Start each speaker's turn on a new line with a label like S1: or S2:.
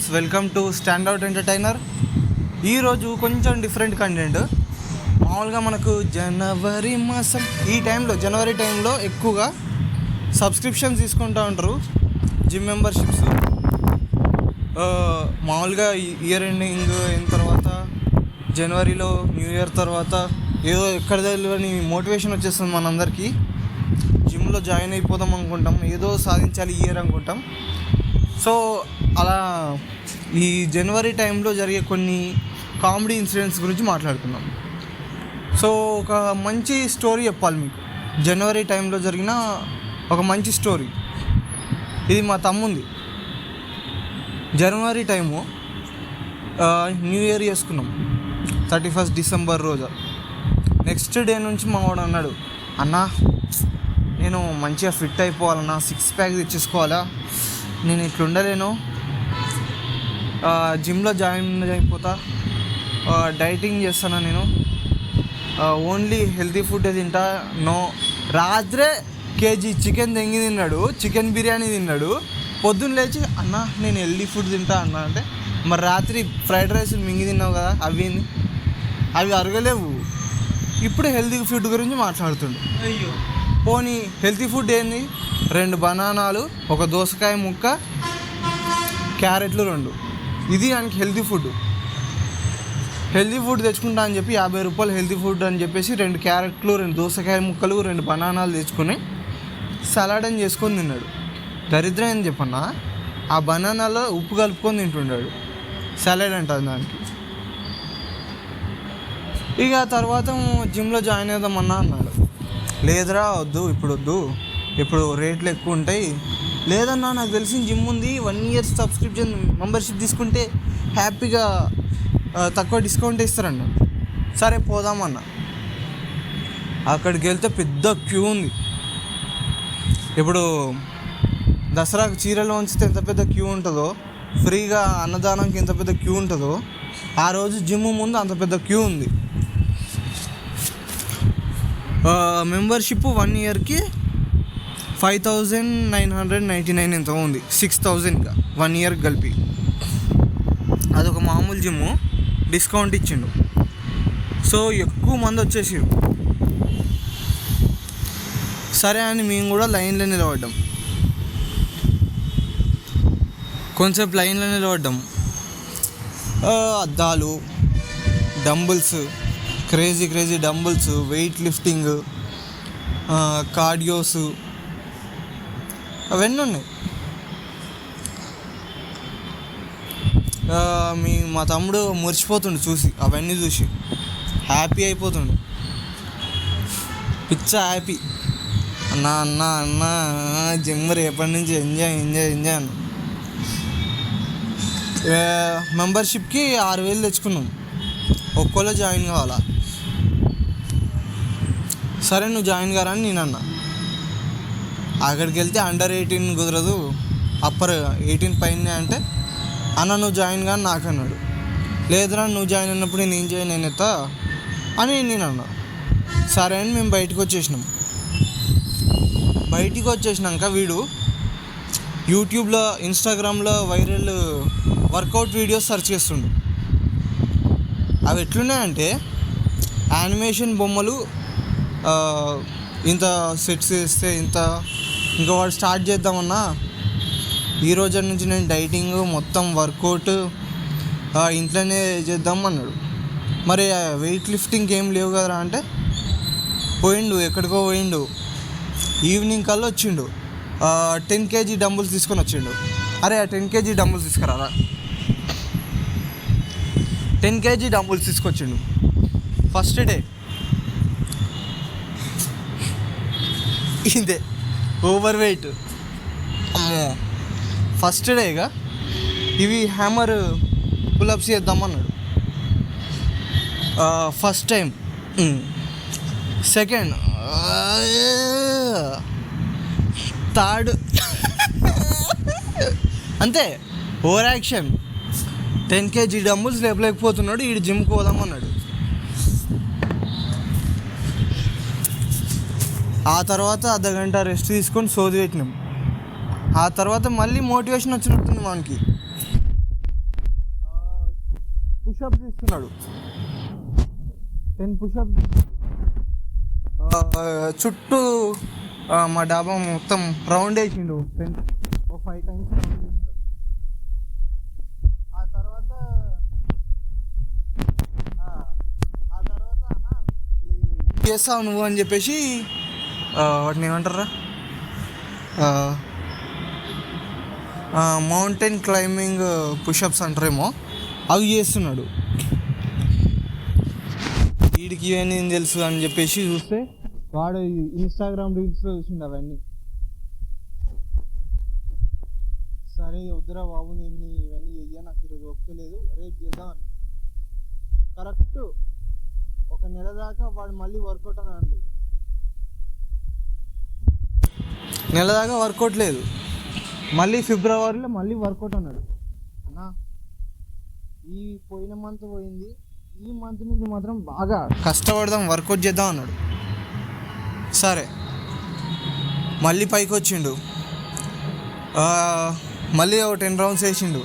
S1: Friends, welcome to stand out entertainer. ఈరోజు కొంచెం different content. మామూలుగా మనకు జనవరి మాసం ఈ టైంలో జనవరి టైంలో ఎక్కువగా సబ్స్క్రిప్షన్స్ తీసుకుంటూ ఉంటారు, జిమ్ మెంబర్షిప్స్. మామూలుగా ఇయర్ ఎండింగ్ అయిన తర్వాత జనవరిలో న్యూ ఇయర్ తర్వాత ఏదో ఎక్కడ తెలియని మోటివేషన్ వచ్చేస్తుంది మనందరికీ. జిమ్లో జాయిన్ అయిపోదాం అనుకుంటాం, ఏదో సాధించాలి ఇయర్ అనుకుంటాం. సో అలా ఈ జనవరి టైంలో జరిగే కొన్ని కామెడీ ఇన్సిడెంట్స్ గురించి మాట్లాడుకుందాం. సో ఒక మంచి స్టోరీ చెప్పాలి మీకు. జనవరి టైంలో జరిగిన ఒక మంచి స్టోరీ ఇది. మా తమ్ముంది జనవరి టైము న్యూ ఇయర్ చేసుకున్నాం 31 డిసెంబర్ రోజు. నెక్స్ట్ డే నుంచి మా వాడు అన్నాడు, అన్నా నేను మంచిగా ఫిట్ అయిపోవాలన్నా, 6 ప్యాక్ తెచ్చేసుకోవాలా, నేను ఇట్లా ఉండలేను, జిమ్లో జాయిన్ అయిపోతా, డైటింగ్ చేస్తాను, నేను ఓన్లీ హెల్తీ ఫుడ్ తింటా. నో, రాత్రే కేజీ చికెన్ తెంగి తిన్నాడు, చికెన్ బిర్యానీ తిన్నాడు. పొద్దున్న లేచి అన్న నేను హెల్దీ ఫుడ్ తింటా అన్నా అంటే, మరి రాత్రి ఫ్రైడ్ రైస్ మింగి తిన్నావు కదా, అవి అరగలేవు. ఇప్పుడు హెల్తీ ఫుడ్ గురించి మాట్లాడుతుండు. అయ్యో, పోనీ హెల్తీ ఫుడ్ ఏంది? 2 బనానాలు, ఒక దోసకాయ ముక్క, క్యారెట్లు 2. ఇది ఆయనకి హెల్తీ ఫుడ్. హెల్తీ ఫుడ్ తెచ్చుకుంటా అని చెప్పి 50 రూపాయలు హెల్తీ ఫుడ్ అని చెప్పేసి 2 క్యారెట్లు, 2 దోసకాయ ముక్కలు, 2 బనానాలు తెచ్చుకొని సలాడ్ అని చేసుకొని తిన్నాడు. దరిద్రం ఏం చెప్పన్నా, ఆ బనానాలో ఉప్పు కలుపుకొని తింటున్నాడు. సలాడ్ అంటుంది దానికి. ఇక తర్వాత జిమ్లో జాయిన్ అవుదామన్నా అన్నాడు. లేదురా వద్దు, ఇప్పుడు రేట్లు ఎక్కువ ఉంటాయి. లేదన్నా, నాకు తెలిసిన జిమ్ ఉంది, 1 ఇయర్ సబ్స్క్రిప్షన్ మెంబర్షిప్ తీసుకుంటే హ్యాపీగా తక్కువ డిస్కౌంట్ ఇస్తారన్న. సరే పోదామన్నా. అక్కడికి వెళ్తే పెద్ద క్యూ ఉంది. ఇప్పుడు దసరాకు చీరలు ఉంచితే ఎంత పెద్ద క్యూ ఉంటుందో, ఫ్రీగా అన్నదానంకి ఎంత పెద్ద క్యూ ఉంటుందో, ఆ రోజు జిమ్ ముందు అంత పెద్ద క్యూ ఉంది. మెంబర్షిప్ 1 ఇయర్కి 5,999 ఎంత ఉంది, 6,000గా 1 ఇయర్ కలిపి. అదొక మామూలు జిమ్ము, డిస్కౌంట్ ఇచ్చిండు. సో ఎక్కువ మంది వచ్చేసారు. సరే అని మేము కూడా లైన్లో నిలబడ్డాం. కొంచెంసేపు లైన్లో నిలబడ్డాం. అద్దాలు, dumbbells, crazy dumbbells, weight lifting, cardios అవన్నీ ఉన్నాయి. మా తమ్ముడు మురిసిపోతుండు చూసి, అవన్నీ చూసి హ్యాపీ అయిపోతుండు, పిచ్చ హ్యాపీ. అన్నా జిమ్ రేపటి నుంచి ఎంజాయ్ అన్న. మెంబర్షిప్కి 6,000 తెచ్చుకున్నాం. ఒక్కోలో జాయిన్ కావాలా. సరే నువ్వు జాయిన్ కారా అని నేను అన్నా. అక్కడికి వెళ్తే అండర్ 18 కుదరదు, అప్పర్ 18 పైన అంటే, అన్న నువ్వు జాయిన్ కానీ నాకు అన్నాడు. లేదురా నువ్వు జాయిన్ అయినప్పుడు నేను జాయిన్ అయినెత్తా అని నేను అన్నా. సరే అని మేము బయటకు వచ్చేసినాం. బయటికి వచ్చేసినాక వీడు యూట్యూబ్లో, ఇన్స్టాగ్రామ్లో వైరల్ వర్కౌట్ వీడియోస్ సెర్చ్ చేస్తుండు. అవి ఎట్లున్నాయంటే యానిమేషన్ బొమ్మలు, ఇంత సెట్స్ చేస్తే ఇంత. ఇంకా వాడు స్టార్ట్ చేద్దామన్నా, ఈ రోజు నుంచి నేను డైటింగ్ మొత్తం వర్కౌట్ ఇంట్లోనే చేద్దాం అన్నాడు. మరి వెయిట్ లిఫ్టింగ్ ఏం లేవు కదరా అంటే, ఎక్కడికో పోయిండు. ఈవినింగ్ కల్లా వచ్చిండు, 10 kg డంబుల్స్ తీసుకొని వచ్చిండు. అరే ఆ 10 kg డంబుల్స్ తీసుకురారా. 10 kg డంబుల్స్ తీసుకొచ్చిండు ఫస్ట్ డే. ఇదే ఓవర్ వెయిట్. అమ్మో, ఫస్ట్ డేగా ఇవి హ్యామర్ పుల్అప్స్ చేద్దామన్నాడు. First time. సెకండ్, థర్డ్ అంతే ఓవర్ యాక్షన్. 10 kg డంబుల్స్ లేపలేకపోతున్నాడు. ఈడు జిమ్కి పోదామన్నాడు. ఆ తర్వాత అర్ధగంట రెస్ట్ తీసుకొని సోది పెట్టినాం. ఆ తర్వాత మళ్ళీ మోటివేషన్ వచ్చినట్టుంది మనకి. పుషప్స్ ఇస్తున్నాడు. 10 పుషప్స్ చుట్టూ మా డాబా మొత్తం రౌండ్ వేసిండు. 5 టైమ్స్ రౌండ్ వేసిండు. ఆ తర్వాత అన్న చేస్తావు నువ్వు అని చెప్పేసి వాటిని ఏమంటారా, మౌంటైన్ క్లైంబింగ్ పుషప్స్ అంటారేమో, అవి చేస్తున్నాడు. వీడికి ఇవన్నీ తెలుసు అని చెప్పేసి చూస్తే వాడు ఇన్స్టాగ్రామ్ రీల్స్లో చూసిండు అవన్నీ. సరే వద్దురా బాబు, నేను ఇవన్నీ చెయ్యా, నాకు ఈరోజు ఒప్పుకోలేదు, రేపు చేద్దాం అని. కరెక్ట్ ఒక నెల దాకా వాడు మళ్ళీ వర్కౌట్ అని అనలేదు. నెల దాకా వర్కౌట్ లేదు, మళ్ళీ ఫిబ్రవరిలో మళ్ళీ వర్కౌట్ అన్నాడు. అన్నా ఈ పోయిన మంత్ పోయింది, ఈ మంత్ నుంచి మాత్రం బాగా కష్టపడదాం, వర్కౌట్ చేద్దాం అన్నాడు. సరే మళ్ళీ పైకి వచ్చిండు, మళ్ళీ ఒక 10 రౌండ్స్ వేసిండు.